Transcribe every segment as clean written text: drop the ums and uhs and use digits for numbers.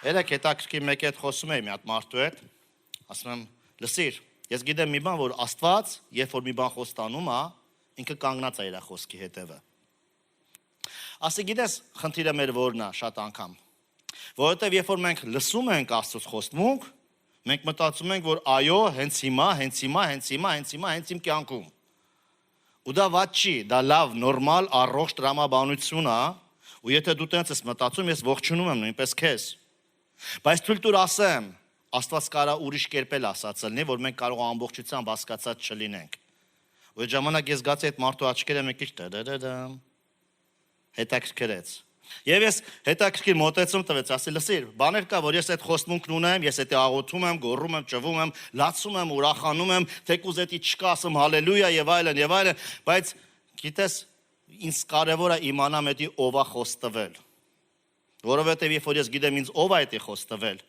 Երեք հետաքրքիր մեկի հետ խոսում էի մի հատ մարդու հետ, ասում եմ, լսիր, ես գիտեմ մի բան, որ Աստված, երբ որ մի բան խոստանում է, ինքը կանգնած է իր խոսքի հետևը։ Ասի գիտես, խնդիրը մեր որն է շատ անգամ։ Որովհետև երբ որ մենք լսում ենք Աստծոց խոստմունք, մենք մտածում ենք, որ այո, հենց իմ կյանքում։ Ու դա վատ չի, դա լավ, նորմալ, առողջ տրամաբանություն է, ու եթե դու տենց ես մտածում, ես ողջունում եմ նույնպես քեզ։ Բայց թույլ տուր ասեմ, Աստված կարա ուրիշ կերպ էլ ասած լինի, որ մենք կարող ամբողջությամբ հասկացած չլինենք։ Ու այդ ժամանակ ես գացի այդ մարդու աչքերը մի քիչ հետաքրքրեց։ Եվ ես հետաքրքիր մոտեցում տվեց, ասի լսիր, բաներ կա, որ ես այդ խոստմունքն ունեմ, ես այդ աղոթում եմ, գոռում եմ, ճվում եմ, լացում եմ, ուրախանում եմ, թեկուզ էդի չկա, ասում հալելույա եւ այլն, բայց գիտես, ինձ կարևոր է իմանամ էդի ով է խոստվել։ Որովհետեւ երբ որ ես գիտեմ ինձ ով է էդի խոստվել,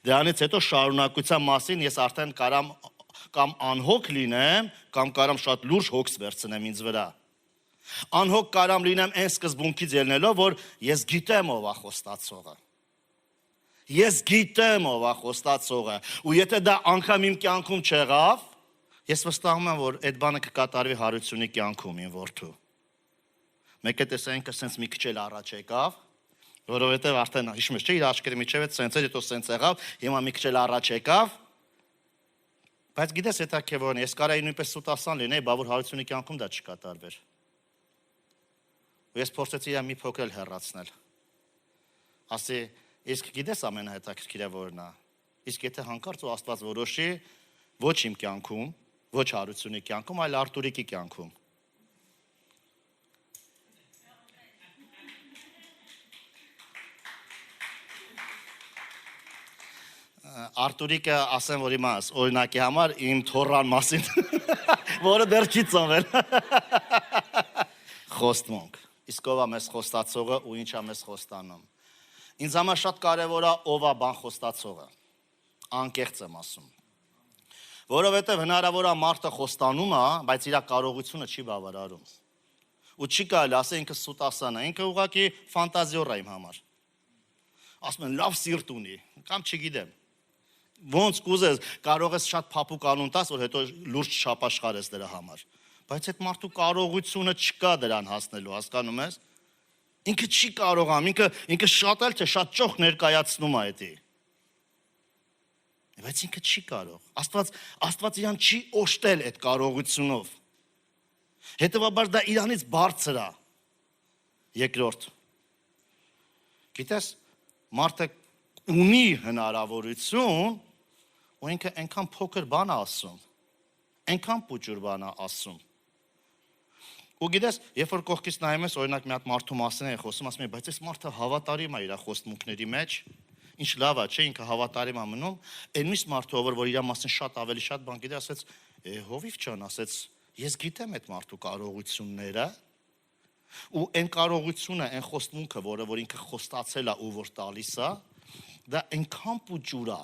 դրանից հետո շարունակության մասին ես արդեն կարամ կամ անհոգ լինեմ, կամ կարամ շատ լուրջ հոգս վերցնեմ ինձ վրա։ Անհոգ կարամ լինեմ այն սկզբունքից ելնելով, որ ես գիտեմ ով է խոստացողը։ Ես գիտեմ ով է խոստացողը, ու եթե դա անգամ իմ կյանքում չեղավ, ես վստահում եմ, որ այդ բանը կկատարվի հարությունի կյանքում իմ որդու։ Մեկ է տեսանք, ասենց մի քիչ էլ առաջ եկավ, որովհետև արդեն հիշում ես, չէ, իր աչքերի միջև է սենց էր, հետո սենց եղավ, հիմա մի քիչ էլ առաջ եկավ։ Բայց գիտես, հետաքրքրն է, ես կարայի նույնպես սուտասան լինեի, բա որ հարությունի կյանքում դա չկատարվեր։ Ու ես փորձեցի իր մի փոքր էլ հեռացնել։ Ասի, իսկ գիտես ամենահետաքրքիրը որն է։ Իսկ եթե հանկարծ ու Աստված որոշի ոչ իմ կյանքում, ոչ հարությունի կյանքում, այլ Արտուրիկի կյանքում։ Արտուրիկը ասեմ, որ իմաս, օրինակի համար իմ թորան մասին, որը դեռ չի ծնվել։ Խոստմունք։ Իսկ ով է մեզ խոստացողը ու ինչ է մեզ խոստանում։ Ինձ համար շատ կարևոր է ով է բան խոստացողը։ Անկեղծ եմ ասում։ Որովհետև հնարավոր է մարդը խոստանում է, բայց իր կարողությունը չի բավարարում։ Ու չի կարելի ասել ինքը սուտասան է, ինքը ուղղակի ֆանտազիոր է իմ համար։ Ասում են լավ սիրտ ունի, կամ չգիտեմ։ Ոնց կուզես, կարող ես շատ փափուկ անուն տաս, որ հետո լուրջ չապաշխարես դրա համար։ Բայց այդ մարդու կարողությունը չկա դրան հասնելու, հասկանում ես։ Ինքը չի կարողանում, ինքը շատ էլ չէ, շատ ճոխ ներկայացնում է էդի։ Բայց ինքը չի կարող։ Աստված իրան չի օժտել այդ կարողությունով։ Հետևաբար դա իրանից բարձր է։ Երկրորդ։ Գիտես, մարդը ունի հնարավորություն, ու ինքը այնքան փոքր բան է ասում, այնքան փոքր բան է ասում։ Ու գիտես, երբ որ կողքից նայում ես, օրինակ մի հատ մարդու մասին է խոսում, ասում եմ, բայց այս մարդը հավատարիմ է իր խոստմունքների մեջ, ինչ լավ է, չէ, ինքը հավատարիմ է մնում, այն մյուս մարդը, որ իր մասին շատ ավելի շատ բան գիտի, ասեց, հովիվ ջան, ասեց, ես գիտեմ այդ մարդու կարողությունները, ու այն կարողությունը, այն խոստմունքը, որ ինքը խոստացել է ու որ տալիս է, դա այնքան փոքր է,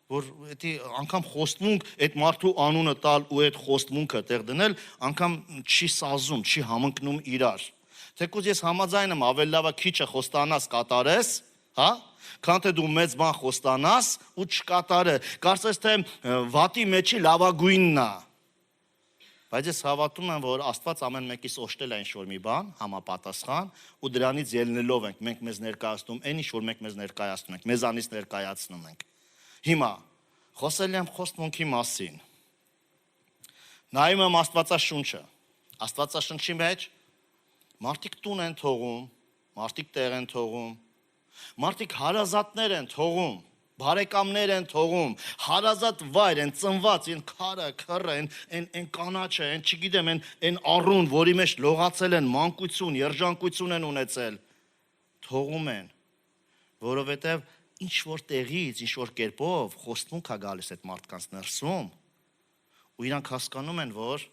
որ էդի անգամ խոստմունք այդ մարդու անունը տալ ու այդ խոստմունքը տեղ դնել, անգամ չի սազում, չի համընկնում իրար։ Թեկուզ ես համաձայն եմ, ավելի լավ է քիչը խոստանաս կատարես, հա, քան թե դու մեծ բան խոստանաս ու չկատարը։ Կարծես թե վատի մեջի լավագույնն է։ Բայց ես հավատում եմ, որ Աստված ամեն մեկից օժտել է ինչ-որ մի բան, համապատասխան, ու դրանից ելնելով ենք, մենք մեզ ներկայացնում, այն ինչ-որ մենք մեզ ներկայացնում ենք, մեզանից ներկայացնում ենք։ Հիմա, խոսել եմ խոստմունքի մասին։ Նայում եմ Աստվածաշունչը։ Աստվածաշունչի մեջ մարդիկ տուն են թողում, մարդիկ տեղ են թողում, մարդիկ հարազատներ են թողում, բարեկամներ են թողում, հարազատ վայր են ծնված, են քարը, քռը, են կանաչը, են չգիտեմ, են առուն, որի մեջ լողացել են մանկություն, երջանկություն են ունեցել, թողում են, որովհետև ինչ-որ տեղից, ինչ-որ կերպով խոստմունք է գալիս այդ մարդկանց ներսում, ու իրանք հասկանում են, որ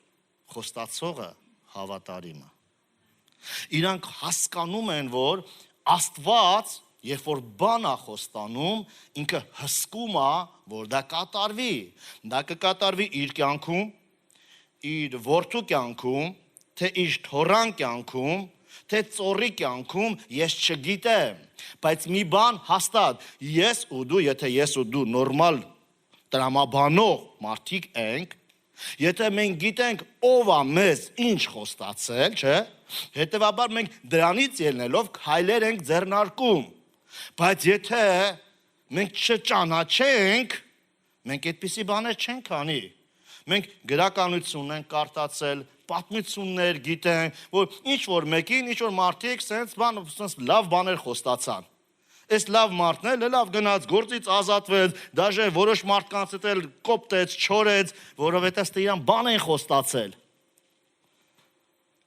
խոստացողը հավատարիմ է։ Իրանք հասկանում են, որ Աստված երբ որ բան է խոստանում, ինքը հսկում է, որ դա կատարվի։ Դա կկատարվի իր կյանքում, իր որդու կյանքում, թե իր թորան կյանքում, Թե ծորի կյանքում ես չգիտեմ, բայց մի բան հաստատ, ես ու դու, եթե ես ու դու նորմալ տրամաբանող մարդիկ ենք, եթե մենք գիտենք ով է մեզ ինչ խոստացել, չէ, հետևաբար մենք դրանից ելնելով քայլեր ենք ձեռնարկում, բայց եթե մենք չճանաչենք, մենք այդպիսի բաներ չենք անի, մենք գրականություն ենք կարդացել, պատմություններ գիտենք, որ ինչ-որ մեկին, ինչ-որ մարդիկ սենց լավ բաներ խոստացան, այս լավ մարդն էլ լավ գնաց, գործից ազատվեց, դաժե որոշ մարդկանց էլ կոպտեց, չորեց, որովհետև ստե իրան բան են խոստացել։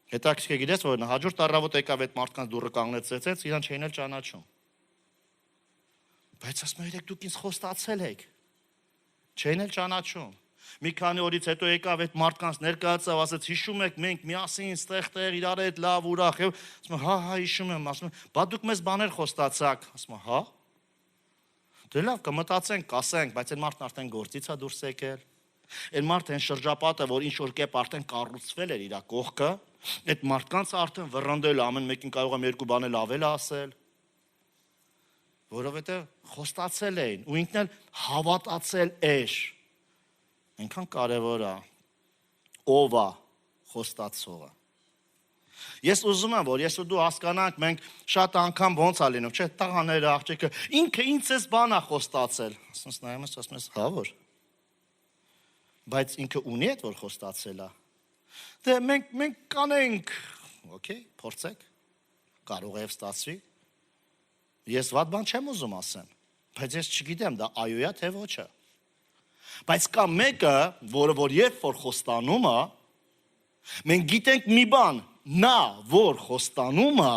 Հետաքրքիր գիտես, որ հաջորդ առավոտ եկավ այդ մարդկանց դուռը կանգնեցրեց, իրան չէին էլ ճանաչում։ Բայց ասում եք դուք ինձ խոստացել եք։ Չէին էլ ճանաչում։ Մի քանի օրից հետո եկավ այդ մարդկանց ներկայացավ, ասեց հիշում եք մենք միասին ստեղ իրար հետ լավ ուրախ եւ ասում հա հիշում եմ, ասում բա դուք մեզ բաներ խոստացաք, ասում հա դե լավ կմտածենք, կասենք, բայց այդ մարդն արդեն գործից է դուրս եկել։ Այդ մարդը այն շրջապատը, որ ինչ որ կերպ արդեն կառուցվել էր իր կողքը, այդ մարդկանց արդեն վռնդել ամեն մեկին կարող եմ երկու բան էլ ավել ասել, որովհետեւ խոստացել էին ու ինքն էլ հավատացել էր։ Այնքան կարևոր է ով է խոստացողը։ Ես ուզում եմ, որ ես ու դու հասկանանք, մենք շատ անգամ ոնց է լինում, չէ, տղաները, աղջիկը, ինքը ինձ էս բան է խոստացել։ Ասես նայում ես, ասում ես, հա որ։ Բայց ինքը ունի այդ որ խոստացել է։ Դե մենք կանենք, օքեյ, փորձեք։ Կարող է ստացվի։ Ես վատ բան չեմ ուզում ասեմ, բայց ես չգիտեմ դա այո է թե ոչ է։ Բայց կա մեկը, որ երբ որ խոստանում է, մենք գիտենք մի բան, նա որ խոստանում է,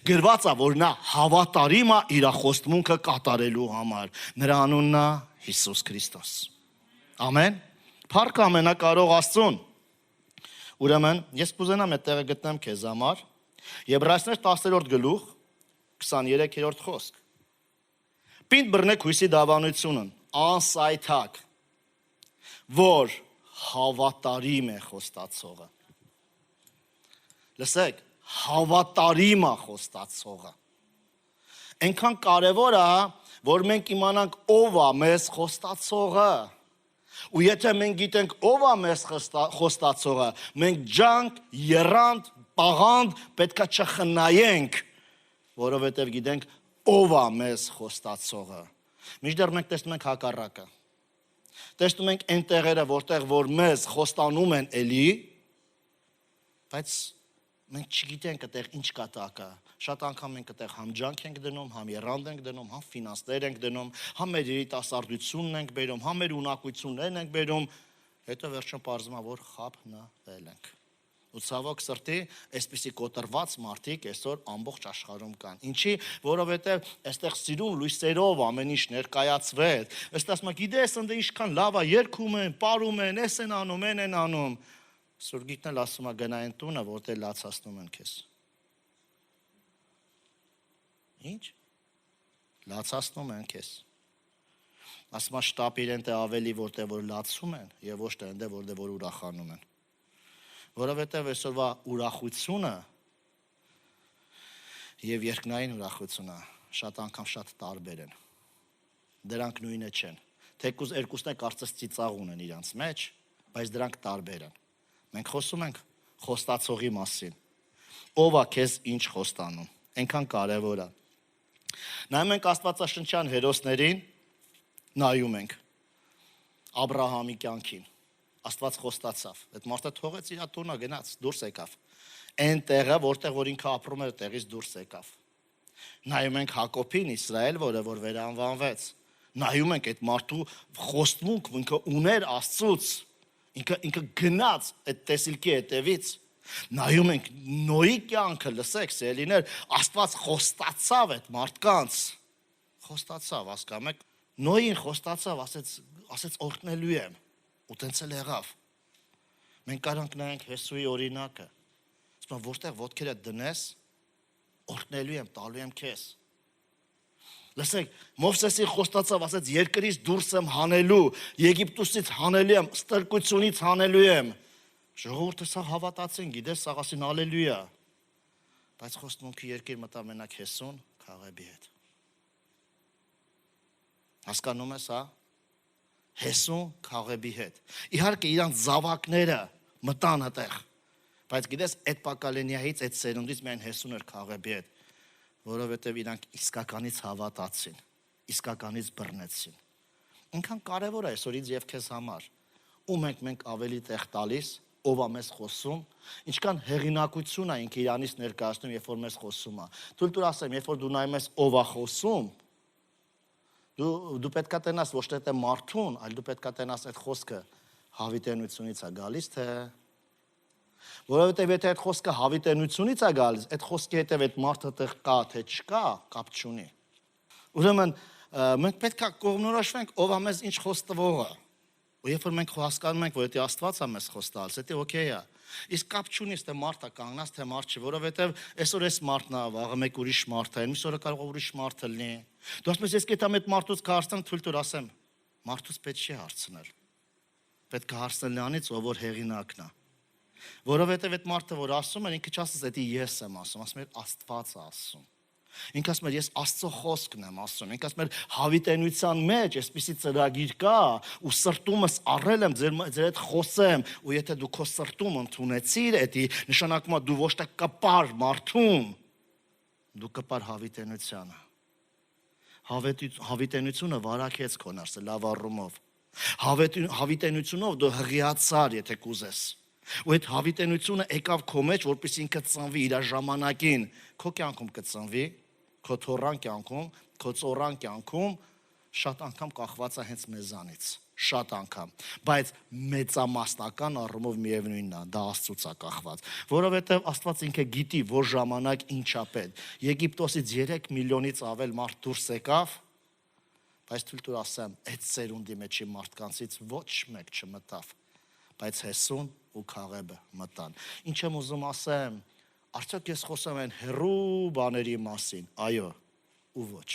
գրված է, որ նա հավատարիմ է իր խոստմունքը կատարելու համար։ Նրա անունն է Հիսուս Քրիստոս։ Ամեն։ Փառք ամենակարող Աստծուն։ Ուրեմն, ես կուզենամ այդ տեղը գտնեմ քեզ համար։ Եբրայեցիներ 10-րդ գլուխ 23-րդ խոսք։ Պինդ բռնեք հույսի դավանությունն, անսայթակ, որ հավատարիմ է խոստացողը։ Լսեք, հավատարիմ է խոստացողը։ Այնքան կարևոր է, որ մենք իմանանք ով է մեզ խոստացողը։ Ու եթե մենք գիտենք ով է մեզ խոստացողը, մենք ջանք, եռանդ, պաղանդ պետքա չխնայենք, որովհետև գիտենք ով է մեզ խոստացողը։ Մինչդեռ մենք տեսնում ենք հակառակը։ Տեսնում ենք այն տեղերը, որտեղ որ մեզ խոստանում են էլի, բայց մենք չգիտենք այդտեղ ինչ կա տակը։ Շատ անգամ մենք այդտեղ համ ջանք ենք դնում, համ եռանդ ենք դնում, համ ֆինանսներ ենք դնում, համ մեր երիտասարդությունն ենք բերում, համ մեր ունակություններն ենք բերում, հետո վերջում պարզվում է, որ խափնվել ենք։ Ու ցավոք սրտի, այսպիսի կոտրված մարդիկ այսօր ամբողջ աշխարհում կան։ Ինչի, որովհետև այստեղ սիրուն լույսերով ամեն ինչ ներկայացվեց։ Ըստ ասում, գիտես, ընդ ինչքան լավ է, երգում են, պարում են, էս են անում, են անում։ Սուրգիտն էլ ասում է գնա այն տունը, որտեղ լացացնում են քեզ։ Ինչ։ Լացացնում են քեզ։ Ասում է շտապ իրեն թե ավելի որտեղ որ լացում են եւ ոչ թե այնտեղ որտեղ որ ուրախանում են։ Որովհետև այսօրվա ուրախությունը եւ երկնային ուրախությունը շատ անգամ շատ տարբեր են։ Դրանք նույնը չեն։ Թեկուզ երկուսն է կարծես ծիծաղ ունեն իրանց մեջ, բայց դրանք տարբեր են։ Մենք խոսում ենք խոստացողի մասին։ Ով է քեզ ինչ խոստանում։ Այնքան կարևոր է։ Նայում ենք Աստվածաշնչյան հերոսներին, նայում ենք Աբրահամի կյանքին։ Աստված խոստացավ։ Այդ մարդը թողեց իր տունը, գնաց, դուրս եկավ։ Այն տեղը, որտեղ որ ինքը ապրում էր, տեղից դուրս եկավ։ Նայում ենք Հակոբին, Իսրայել, որ վերանվանվեց։ Նայում ենք այդ մարդու խոստմունք, ինքը ուներ Աստծուց։ Ինքը գնաց այդ տեսիլքի հետևից։ Նայում ենք Նոյի կյանքը, լսեք, սիրելիներ, Աստված խոստացավ այդ մարդկանց։ Խոստացավ, հասկանում եք։ Նոյին խոստացավ, ասեց օրհնելու եմ։ Ու տենց էլ եղավ։ Մենք կարանք նայենք Հեսուի օրինակը։ Ասում որտեղ ոտքերը դնես, օրհնելու եմ, տալու եմ քեզ։ Լսեք, Մովսեսի խոստացավ, ասեց երկրից դուրս եմ հանելու, Եգիպտոսից հանելու եմ, ստրկությունից հանելու եմ։ Ժողովուրդը սա հավատացին, գիտես, սաղ ասին հալելույա։ Բայց խոստմունքի երկիր մտավ մենակ Հեսուն Քաղեբի հետ։ Հասկանում ես, հա։ Հեսուն Քաղեբի հետ։ Իհարկե իրանց զավակները մտան այդտեղ։ Բայց գիտես, այդ Պակալենիայից, այդ սերունդից միայն Հեսուն էր Քաղեբի հետ, որովհետև իրանք իսկականից հավատացին, իսկականից բռնեցին։ Ինքան կարևոր է այսօր ինձ եւ քեզ համար։ Ում ենք ավելի տեղ տալիս, ով է մեզ խոսում, ինչքան հեղինակություն է ինքը իրանից ներկայացնում, երբ որ մեզ խոսում է։ Թույլ տուր ասեմ, երբ որ դու նայում ես ով է խոսում, դու պետքա տենաս ոչ թե մարդուն, այլ դու պետքա տենաս այդ խոսքը հավիտենությունից է գալիս, թե որովհետև եթե այդ խոսքը հավիտենությունից է գալիս, այդ խոսքի հետև այդ մարդը տեղ կա, թե չկա, կապ չունի։ Ուրեմն մենք պետք է կողմնորոշվենք ով է մեզ ինչ խոստվողը։ Ու երբ որ մենք հասկանում ենք, որ դա Աստված է մեզ խոս տալիս, դա օքեյ է։ Իսկ կապ չունի, թե մարդը կանգնած, թե մարդ չի, որովհետև այսօր այս մարդն է, վաղը մեկ ուրիշ մարդ է, մյուս օրը կարող է ուրիշ մարդ լինի։ Դու ասում ես, ես գիտեմ այդ մարդուց կհարցնեմ, թույլ տուր ասեմ, մարդուց պետք չի հարցնել։ Պետք է հարցնել նրանից, ով որ հեղինակն է։ Որովհետև այդ մարդը, որ ասում է, ինքը չասես, դա ես եմ ասում է Աստված է ասում։ Ինքը ասում է, ես Աստծո խոսքն եմ ասում։ Ինքը ասում է, հավիտենության մեջ այսպիսի ծրագիր կա, ու սրտումս առել եմ ձեր հետ խոսեմ, ու եթե դու քո սրտում ընդունեցիր, դա նշանակում է դու ոչ թե կպար մարդուն, դու կպար հավիտենությանը։ Հավիտենությունը վարակեց քո ներսը լավ առումով։ Հավիտենությունով դու հղիացար, եթե կուզես։ Ու այդ հավիտենությունը եկավ քո մեջ, որպեսզի ինքը ծնվի իր ժամանակին, քո կյանքում կծնվի, քո թորան կյանքում, քո ծորան կյանքում, շատ անգամ կախված է հենց մեզանից, շատ անգամ, բայց մեծամասնական առումով միևնույնն է, դա Աստծուց է կախված, որովհետև Աստված ինքը գիտի, որ ժամանակ ինչ է պետք։ Եգիպտոսից 3 միլիոնից ավել մարդ դուրս եկավ, բայց թույլ տուր ասեմ, այդ սերունդի մեջի մարդկանցից ոչ մեկ չմտավ, բայց Հեսուն ու Քաղեբը մտան։ Ինչ եմ ուզում ասեմ, արդյոք ես խոսում եմ հեռու բաների մասին, այո, ու ոչ։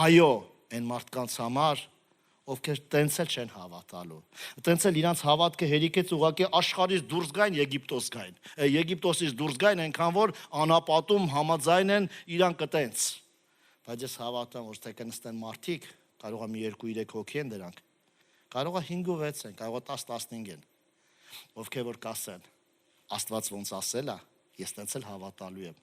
Այո, այն մարդկանց համար, ովքեր տենց էլ չեն հավատալու։ Տենց էլ իրանց հավատքը հերիքեց ուղղակի աշխարհից դուրս գային Եգիպտոս գային։ Եգիպտոսից դուրս գային այնքան որ անապատում համաձայն են իրան կտենց։ Բայց ես հավատամ, որ թե կնստեն մարդիկ, կարող է մի 2-3 հոգի են դրանք։ Կարող է 5 ու 6 են, կարող է 10-15 են։ Ովքեր որ կասեն, Աստված ոնց ասել է, ես տենց էլ հավատալու եմ։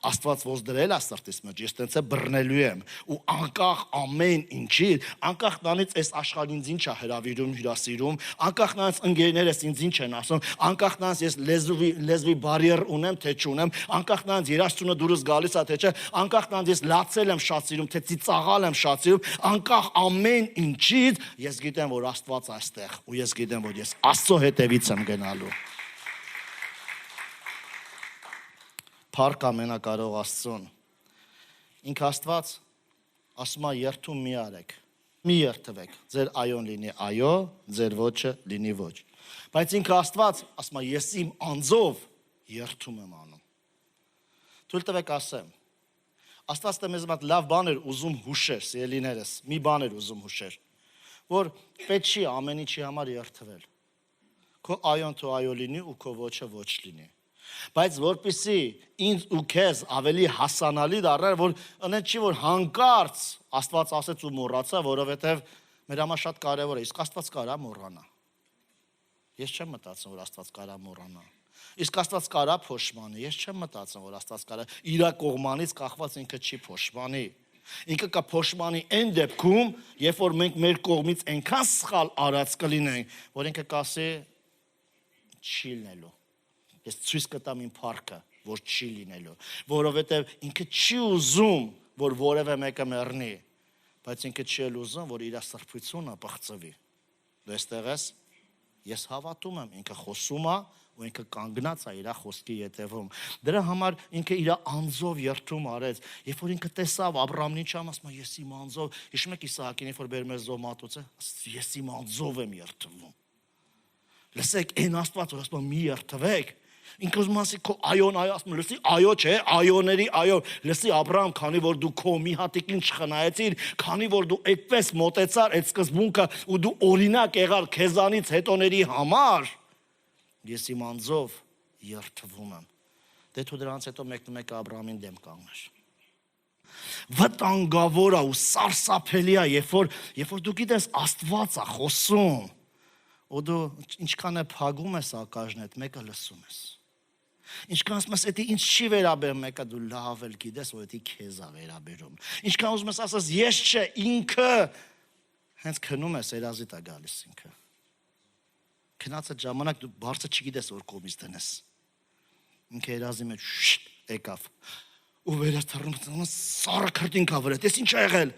Աստված ոնց դրել է սրտիս մեջ, ես տենց էլ բռնելու եմ։ Ու անկախ ամեն ինչի, անկախ նրանից այս աշխարհին ինձ ինչ է հրավիրում, հյուրասիրում, անկախ նրանից ընկերներս ինձ ինչ են ասում, անկախ նրանից ես լեզվի բարիեր ունեմ, թե չունեմ, անկախ նրանից երաժշտությունը դուրս գալիս է, թե չէ, անկախ նրանից ես լացել եմ շատ սիրում, թե ծիծաղալ եմ շատ սիրում, անկախ ամեն ինչից ես գիտեմ, որ Աստված այստեղ, ու ես գիտեմ, որ ես Աստծո հետևից եմ գնալու։ Փառք ամենակարող Աստծուն։ Ինքը Աստված ասում է երթում մի արեք, մի երթվեք, ձեր այոն լինի այո, ձեր ոչը լինի ոչ։ Բայց ինքը Աստված ասում է ես իմ անձով երթում եմ անում։ Թույլ տվեք ասեմ, Աստված դե մեզ մոտ լավ բան էր ուզում հուշեր, սիրելիներս, մի բան էր ուզում հուշեր, որ պետք չի ամեն ինչի համար երթվել։ Քո այոն թո այո լինի ու քո ոչը ոչ լինի։ Բայց որպեսզի ինձ ու քեզ ավելի հասանալի դառնա, որ այնպես չի որ հանկարծ Աստված ասեց ու մոռացա, որովհետև մեր համար շատ կարևոր է, իսկ Աստված կարա մոռանա։ Ես չեմ մտածում, որ Աստված կարա մոռանա։ Իսկ Աստված կարա փոշմանի, ես չեմ մտածում, որ Աստված կարա իր կողմանից կախված ինքը չի փոշմանի։ Ինքը կա փոշմանի այն դեպքում, երբ որ մենք մեր կողմից այնքան սխալ արած կլինենք, որ ինքը կասի չի լինելու։ Ես ցույց կտամ իմ փառքը, որ չի լինելու, որովհետև ինքը չի ուզում, որ որևէ մեկը մեռնի, բայց ինքը չի ուզում, որ իր սրբությունը բացվի։ Դու այստեղ ես, ես հավատում եմ, ինքը խոսում է ու ինքը կանգնած է իր խոսքի ետևում։ Դրա համար ինքը իր անձով երթում արեց, երբ որ ինքը տեսավ Աբրահամին չամ ասում, ես իմ անձով, հիշում եք Իսահակին, երբ որ բերում էր զոհ մատուցը, ես իմ անձով եմ երթվում։ Լսեք, այն Աստված որ ասում է մի երթվեք, ինքը ուզում ասի քո այոն այո ասում լսի այո չէ այոների այո լսի Աբրահամ քանի որ դու քո մի հատիկին չխնայեցիր քանի որ դու այդպես մոտեցար այդ սկզբունքը ու դու օրինակ եղար քեզանից հետոների համար ես իմ անձով երթվում եմ Դե թու դրանց հետո մեկը Աբրահամին դեմ կանգներ։ Վտանգավոր է ու սարսափելի է, երբ որ դու գիտես Աստված է խոսում, ու դու ինչքան է փագում ես ակաժնետ, մեկը լսում ես։ Ինչքան ասում ես, «Էդի ինձ չի վերաբերում», մեկը դու լավ էլ գիտես, որ էդի քեզ է վերաբերում։ Ինչքան ուզում ես ասես, «Ես չէ, ինքը», հենց քնում ես, երազիտ է գալիս ինքը։ Քնած այդ ժամանակ դու բարձր չգիտես որ կողմից դնես։ Ինքը երազի մեջ եկավ։ Ու վերաթռնում սառը քրտինքա վրա, դες ինչ ա եղել։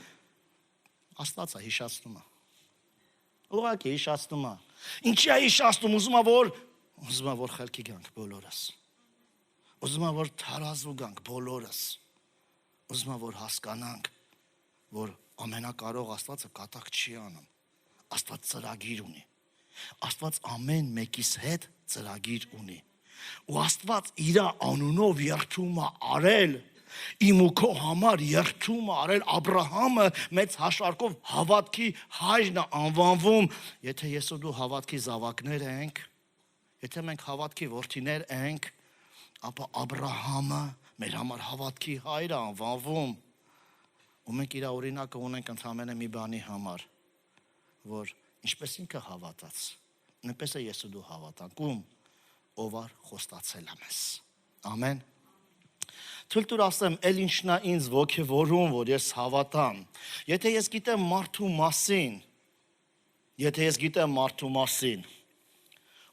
Աստված է հիշացնում է։ Ուղղակի հիշացնում է։ Ինչի է հիշացնում, ուզում է որ խելքի գանք բոլորս։ Ուզում է որ թարազու գանք բոլորս։ Ուզում է որ հասկանանք, որ ամենակարող Աստվածը կատակ չի անում։ Աստված ծրագիր ունի։ Աստված ամեն մեկիս հետ ծրագիր ունի։ Ու Աստված իր անունով երթում է արել, իմ ու քո համար երթում է արել, Աբրահամը մեծ հաշվարկով հավատքի հայրն է անվանվում։ Եթե ես ու դու հավատքի զավակներ ենք, եթե մենք հավատքի որդիներ ենք, ապա Աբրահամը մեր համար հավատքի հայր է անվանվում։ Ու մենք իր օրինակը ունենք ընդհանրապես մի բանի համար, որ ինչպես ինքը հավատաց, նույնպես է ես ու դու հավատանք, ով ար խոստացել է մեզ։ Ամեն։ Թույլ տուր ասեմ, էլ ինչն է ինձ ոգևորում, որ ես հավատամ։ Եթե ես գիտեմ մարդու մասին,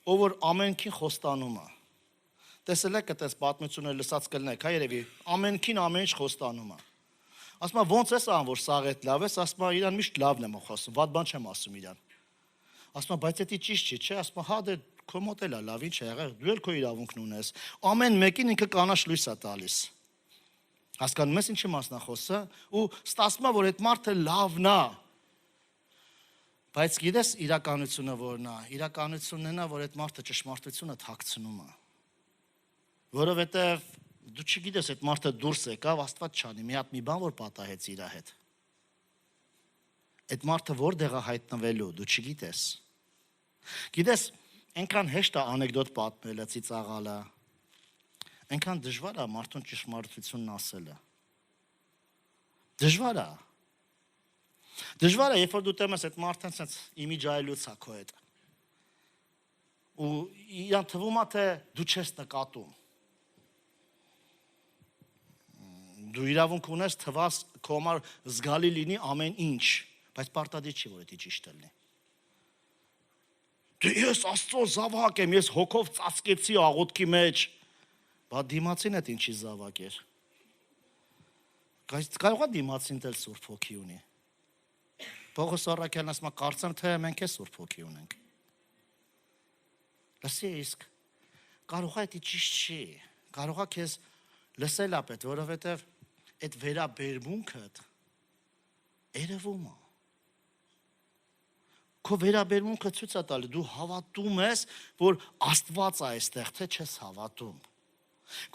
ով որ ամենքին խոստանում է։ Տեսել եք այդպես պատմությունը լսած կլնեք, հա երևի, ամենքին ամեն ինչ խոստանում է։ Ասում է ոնց ես ան որ սաղ էդ լավ ես, ասում է իրան միշտ լավն եմ խոսում, վատ բան չեմ ասում իրան։ Ասում է բայց դա ճիշտ չի, չէ, ասում է հա դե քո մոտ էլ է լավ, ինչ է եղել, դու էլ քո իրավունքն ունես։ Ամեն մեկին ինքը կանաչ լույս է տալիս։ Հասկանում ես ինչի մասն է խոսը, ու ստացվում է որ այդ մարդը լավն է։ Բայց գիտես իրականությունը որն է, իրականությունն է, որ այդ մարդը ճշմարտությունը թաքցնում է։ Որովհետև դու չգիտես այդ մարդը դուրս եկավ, Աստված չանի, մի հատ մի բան որ պատահեց իր հետ։ Այդ մարդը որտեղ է հայտնվելու, դու չգիտես։ Գիտես, այնքան հեշտ է անեկդոտ պատմելը, ծիծաղալը։ Այնքան դժվար է մարդուն ճշմարտությունն ասելը։ Դժվար է։ Դժվար է, երբ որ դու տեմես այդ մարդն sense իմիջայլուց է քո հետ։ Ու իրան թվում է թե դու չես նկատում։ Դու իրավունք ունես թվաս քո համար զգալի լինի ամեն ինչ, բայց պարտադիր չի որ դա ճիշտ լինի։ Դե ես Աստծո զավակ եմ, ես հոգով ծածկեցի աղոթքի մեջ, բա դիմացին այդ ինչի զավակ էր։ Կարող է դիմացին դել Սուրբ Հոգի ունի։ Պողոս Առաքյալն ասում է, կարծեմ թե մենք է Սուրբ Հոգի ունենք։ Լսի իսկ, կարող է դա ճիշտ չի, կարող է քեզ լսել է պետք, որովհետև այդ վերաբերմունքդ երևում է։ Քո վերաբերմունքը ցույց է տալի, դու հավատում ես, որ Աստված է այստեղ, թե չես հավատում։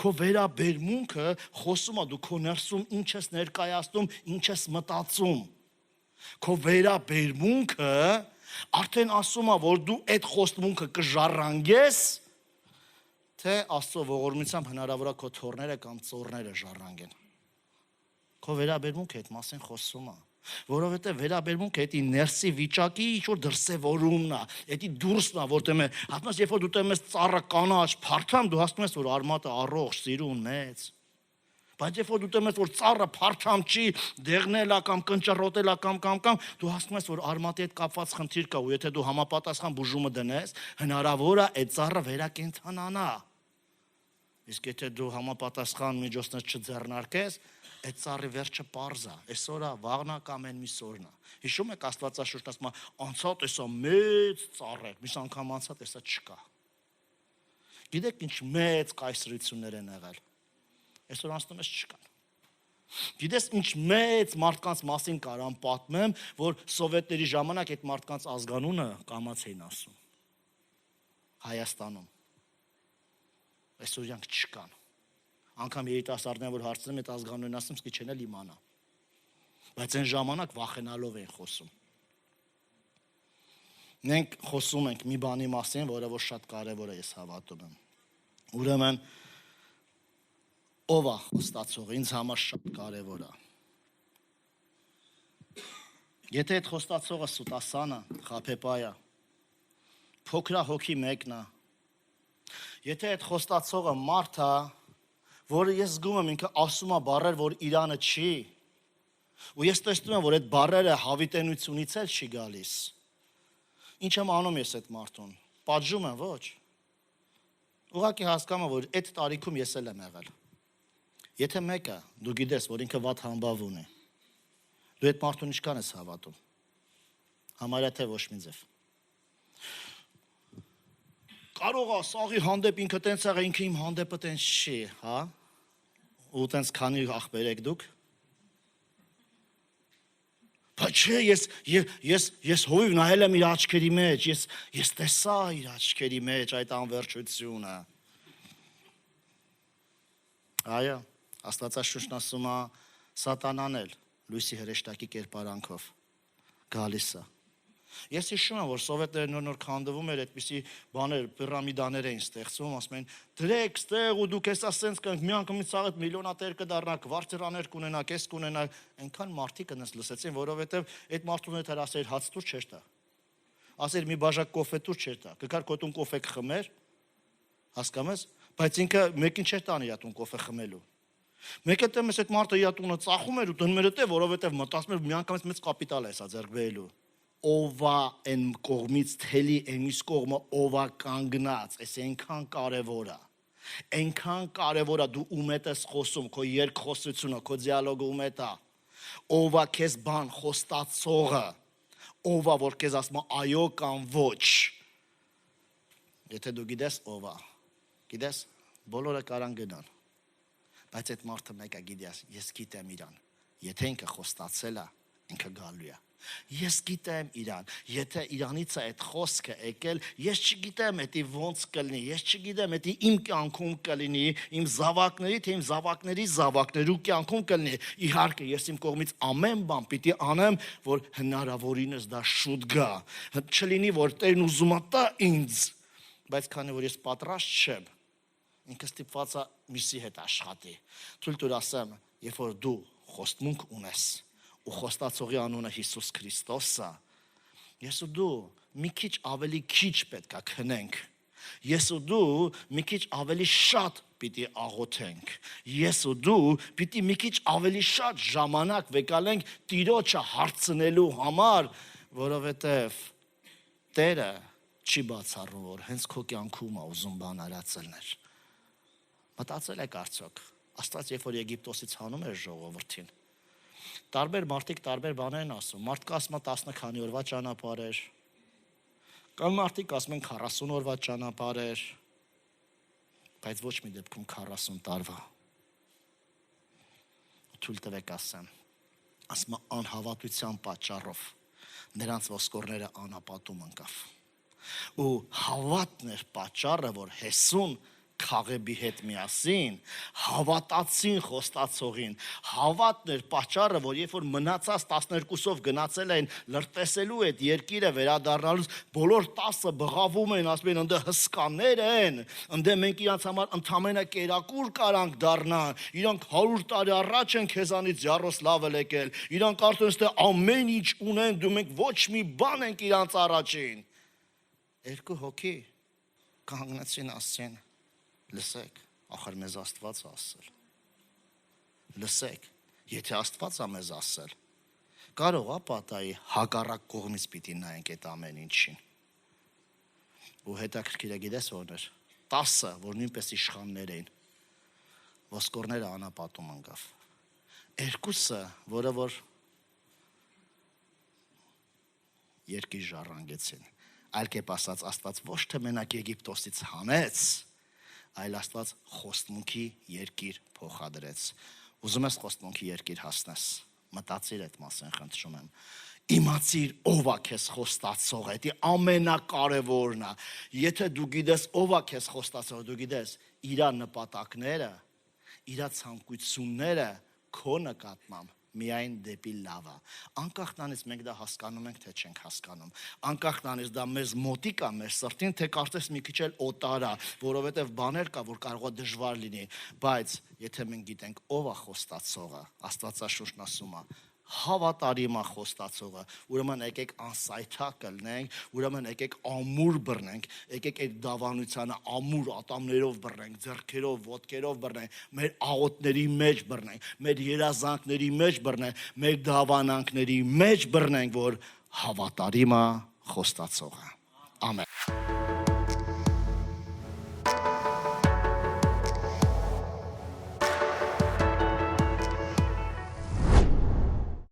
Քո վերաբերմունքը խոսում է, դու քո ներսում ինչ ես ներկայացնում, ինչ ես մտածում։ Քո վերաբերմունքը արդեն ասում է, որ դու այդ խոստմունքը կժառանգես, թե Աստծո ողորմությամբ հնարավոր է քո թոռները կամ ծոռները ժառանգեն։ Քո վերաբերմունքը այդ մասին խոսում է, որովհետև վերաբերմունքը դա ներսի վիճակի ինչ-որ դրսևորումն է, դա դուրսն է, որտեղ է, հատմաս երբ որ դու տեմ ես ծառը կանաչ, փարթամ, դու հասնում ես որ արմատը առողջ, սիրուն, մեծ։ Բայց երբ որ դու տեմ ես որ ծառը փարթամ չի, դեղնել է կամ կնճռոտել է կամ, դու հասնում ես որ արմատի հետ կապված խնդիր կա, ու եթե դու համապատասխան բուժումը դնես, հնարավոր է այդ ծառը վերակենդանանա։ Իսկ եթե դու համապատասխան միջոցներ չձեռնարկես, այդ ծառի վերջը պարզ է, այսօր է, վաղն է կամ այն մյուս օրն է։ Հիշում եք Աստվածաշունչն ասում է, անցա տեսա մեծ ծառ էր, մյուս անգամ անցա տեսա չկա։ Գիտեք ինչ մեծ կայսրություններ են եղել։ Այսօր անցնում ես չկան։ Գիտես ինչ մեծ մարդկանց մասին կարամ պատմեմ, որ սովետների ժամանակ այդ մարդկանց ազգանունը կամաց էին ասում։ Հայաստանում։ Այսօր իրանք չկան։ Անգամ երիտասարդները որ հարցնում այդ ազգանունն ասում, սկի չեն էլ իմանա։ Բայց այն ժամանակ վախենալով են խոսում։ Մենք խոսում ենք մի բանի մասին, որը որ շատ կարևոր է, ես հավատում եմ։ Ուրեմն Ով է խոստացողը, ինձ համար շատ կարևոր է։ Եթե այդ խոստացողը Սուտասանը, Խաբեբայը, փոքրա հոգի մեկն է, եթե այդ խոստացողը մարդ է, որը ես զգում եմ ինքը ասում է բառեր, որ Իրանը չի, ու ես տեսնում եմ, որ այդ բառերը հավիտենությունից էլ չի գալիս, ինչ եմ անում ես այդ մարդուն, պատժում եմ, ոչ, ուղղակի հասկանում եմ, որ այդ տարիքում ես էլ եմ եղել, եթե մեկը, դու գիտես, որ ինքը վատ համբավ ունի, դու այդ մարդուն ինչքան ես հավատում, համարյա թե ոչ մի ձև, կարող է սաղի հանդեպ ինքը տենց եղը, ինքը իմ հանդեպը տենց չի, հա, ու տենց քանի ախպեր եք դուք, բայց չէ, ես հովիվ նայել եմ իր աչքերի մեջ, ես տեսա իր աչքերի մեջ այդ անվերջությունը, այո, Աստվածաշունչն ասում է սատանան էլ լույսի հրեշտակի կերպարանքով գալիս է։ Ես հիշում եմ, որ սովետները նոր քանդվում էր, այդպիսի բաներ, պիրամիդաներ էին ստեղծվում, ասում էին, դրեք ստեղ ու դուք էսա սենց կանք, մի անգամից աղետ միլիոնատեր կդառնաք, վարձիրաներ կունենաք, էս կունենաք, այնքան մարդիկ նս լսեցին, որովհետև այդ մարդուն հետ ասեր հաց տուր չէր տա։ Ասեր մի բաժակ կոֆե տուր չէր տա։ Կգար քո տուն կոֆե կխմեր, հասկանում ես, բայց ինքը մեկին չէր տան իր տուն կոֆե խմելու։ Մեկը տեմես այդ մարդը իր տունը ծախում էր ու տնում էր դե, որովհետև մտածում էր մի անգամից մեծ կապիտալ է հեսա ձեռք բերելու։ Ովա այն կողմից թելի այնիս կողմը ովա կանգնած, այս այնքան կարևոր է։ Այնքան կարևոր է դու ում հետ ես խոսում, քո երկխոսությունը, քո դիալոգը ում հետ է։ Ովա քեզ բան խոստացողը, ովա որ քեզ ասում է այո կամ ոչ։ Եթե դու գիտես ովա, գիտես, բոլորը կարան գնան։ Բայց այդ մարդը մեկը գիտես, ես գիտեմ իրան։ Եթե ինքը խոստացել է, ինքը գալու է։ Ես գիտեմ իրան, եթե իրանից է այդ խոսքը եկել, ես չգիտեմ էդի ոնց կլինի, ես չգիտեմ էդի իմ կյանքում կլինի, իմ զավակների, թե իմ զավակների զավակներու կյանքում կլինի։ Իհարկե, ես իմ կողմից ամեն բան պիտի անեմ, որ հնարավորինս դա շուտ գա։ Չլինի, որ Տերն ուզում է տա ինձ, բայց քանի որ ես պատրաստ չեմ, ինքը ստիպված է մյուսի հետ աշխատի։ Թույլ տուր ասեմ, երբ որ դու խոստմունք ունես, ու խոստացողի անունը Հիսուս Քրիստոս է, ես ու դու մի քիչ ավելի քիչ պետք է քնենք, ես ու դու մի քիչ ավելի շատ պիտի աղոթենք, ես ու դու պիտի մի քիչ ավելի շատ ժամանակ վեկալենք Տիրոջը հարցնելու համար, որովհետև Տերը չի բացառում, որ հենց քո կյանքում է ուզում բան արածելներ։ Մտածել եք արդյոք, Աստված երբ որ Եգիպտոսից հանում էր ժողովրդին, տարբեր մարդիկ տարբեր բաներ են ասում, մարդ կասում է 10 քանի օրվա ճանապարհ էր, կամ մարդիկ ասում են 40 օրվա ճանապարհ էր, բայց ոչ մի դեպքում 40 տարվա։ Թույլ տվեք ասեմ, ասում է անհավատության պատճառով նրանց ոսկորները անապատում ընկավ։ Ու հավատն էր պատճառը, որ Հեսուն Քաղեբի հետ միասին հավատացին խոստացողին, հավատն էր պատճառը, որ երբ որ մնացած 12-ով գնացել են լրտեսելու այդ երկիրը վերադառնալուց, բոլոր 10-ը բղավում են, ասում են ընդ հսկաներ են, ընդ մենք իրանց համար ընդամենը կերակուր կարանք դառնան, իրանք 100 տարի առաջ են քեզանից Յարոսլավը եկել, իրանք արդեն ստե ամեն ինչ ունեն, դու մենք ոչ մի բան ենք իրանց առաջին։ Երկու հոգի կանգնեցին ասեն. Լսեք, ախր մեզ Աստված է ասել։ Լսեք, եթե Աստված է մեզ ասել, կարող է պատահի հակառակ կողմից պիտի նայենք այդ ամեն ինչին։ Ու հետաքրքիր է գիտես որներ, 10-ը, որ նույնպես իշխաններ էին, ոսկորները անապատում ընկավ։ 2-ը, որը որ երկիր ժառանգեցին, այլ կերպ ասած Աստված ոչ թե մենակ Եգիպտոսից հանեց, այլ Աստված խոստմունքի երկիր փոխադրեց։ Ուզում ես խոստմունքի երկիր հասնես, մտածիր այդ մասին, խնդրում եմ։ Իմացիր ով է քեզ խոստացողը, դա ամենակարևորն է։ Եթե դու գիտես ով է քեզ խոստացողը, դու գիտես իր նպատակները, իր ցանկությունները քո նկատմամբ միայն դեպի լավը։ Անկախ նրանից մենք դա հասկանում ենք, թե չենք հասկանում։ Անկախ նրանից դա մեզ մոտիկ է, մեր սրտին, թե կարծես մի քիչ էլ օտար է, որովհետև բաներ կա, որ կարող է դժվար լինի, բայց եթե մենք գիտենք ով է խոստացողը, Աստվածաշունչն ասում է, հավատարիմ է խոստացողը, ուրեմն եկեք անսայթակ լինենք, ուրեմն եկեք ամուր բռնենք, եկեք այդ դավանությանը ամուր ատամներով բռնենք, ձեռքերով, ոտքերով բռնենք, մեր աղոթների մեջ բռնենք, մեր երազանքների մեջ բռնենք, մեր դավանանքների մեջ բռնենք, որ հավատարիմ է խոստացողը։